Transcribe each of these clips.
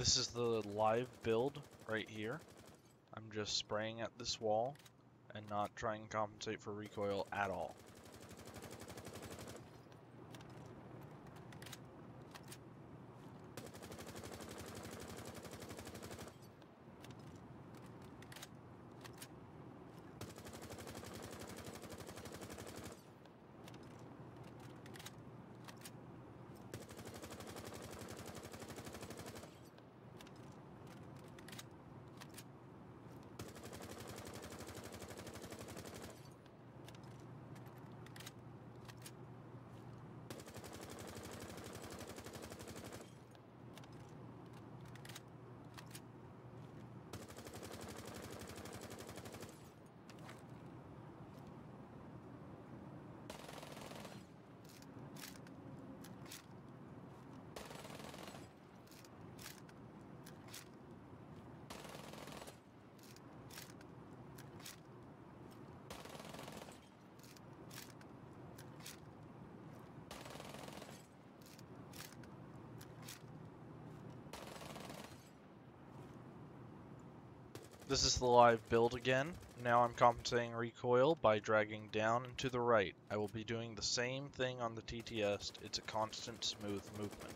This is the live build right here. I'm just spraying at this wall and not trying to compensate for recoil at all. This is the live build again. Now I'm compensating recoil by dragging down and to the right. I will be doing the same thing on the TTS. It's a constant smooth movement.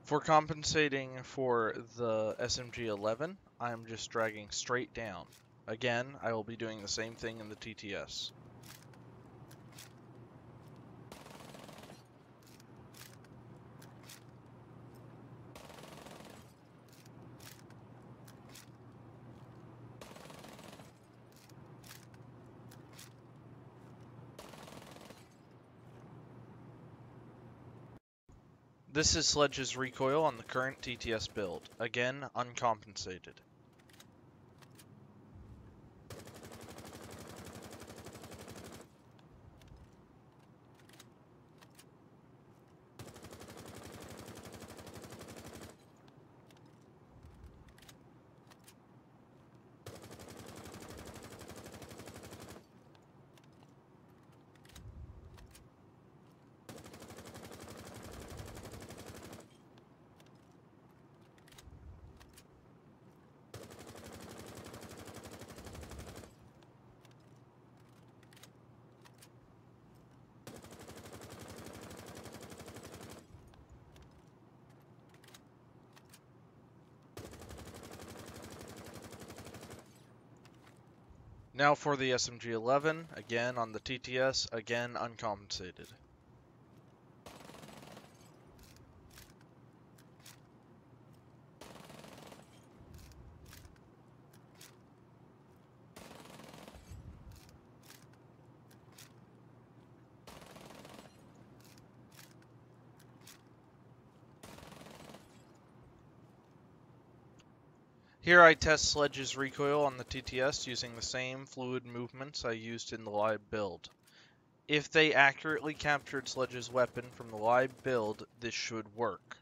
For compensating for the SMG-11, I'm just dragging straight down. Again, I will be doing the same thing in the TTS. This is Sledge's recoil on the current TTS build, again uncompensated. Now for the SMG-11, again on the TTS, again uncompensated. Here I test Sledge's recoil on the TTS using the same fluid movements I used in the live build. If they accurately captured Sledge's weapon from the live build, this should work.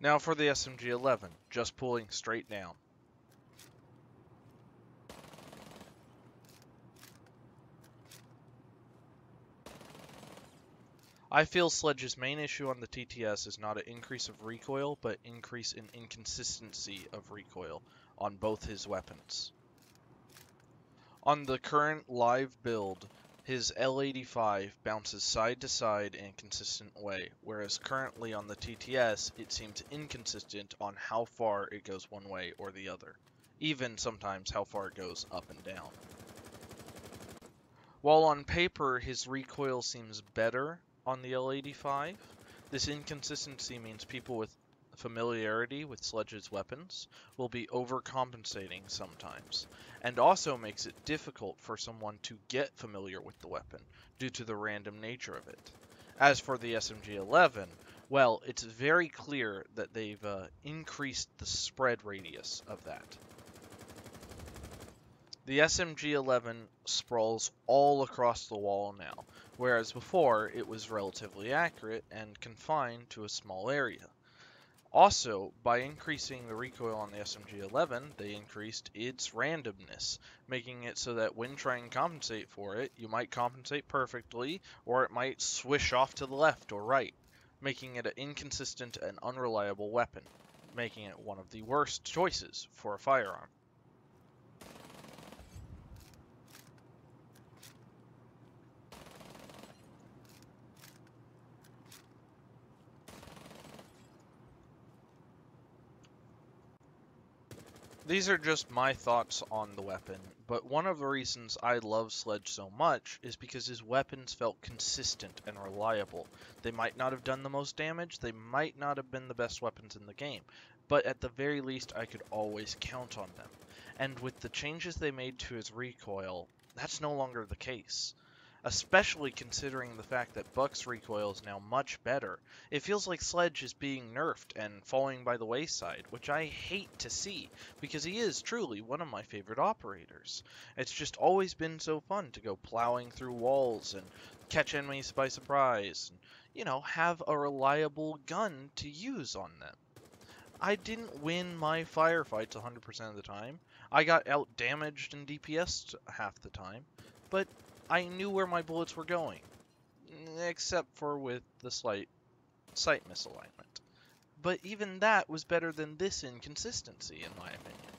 Now for the SMG-11, just pulling straight down. I feel Sledge's main issue on the TTS is not an increase of recoil, but increase in inconsistency of recoil on both his weapons. On the current live build, his L85 bounces side to side in a consistent way, whereas currently on the TTS, it seems inconsistent on how far it goes one way or the other, even sometimes how far it goes up and down. While on paper his recoil seems better on the L85, this inconsistency means people with familiarity with Sledge's weapons will be overcompensating sometimes, and also makes it difficult for someone to get familiar with the weapon due to the random nature of it. As for the SMG-11, well, it's very clear that they've increased the spread radius of that. The SMG-11 sprawls all across the wall now, whereas before it was relatively accurate and confined to a small area. Also, by increasing the recoil on the SMG-11, they increased its randomness, making it so that when trying to compensate for it, you might compensate perfectly, or it might swish off to the left or right, making it an inconsistent and unreliable weapon, making it one of the worst choices for a firearm. These are just my thoughts on the weapon, but one of the reasons I love Sledge so much is because his weapons felt consistent and reliable. They might not have done the most damage, they might not have been the best weapons in the game, but at the very least I could always count on them. And with the changes they made to his recoil, that's no longer the case. Especially considering the fact that Buck's recoil is now much better. It feels like Sledge is being nerfed and falling by the wayside, which I hate to see, because he is truly one of my favorite operators. It's just always been so fun to go plowing through walls and catch enemies by surprise, and, have a reliable gun to use on them. I didn't win my firefights 100% of the time. I got out-damaged and DPS'd half the time, but I knew where my bullets were going, except for with the slight sight misalignment. But even that was better than this inconsistency, in my opinion.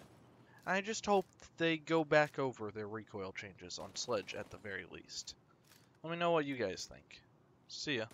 I just hope they go back over their recoil changes on Sledge at the very least. Let me know what you guys think. See ya.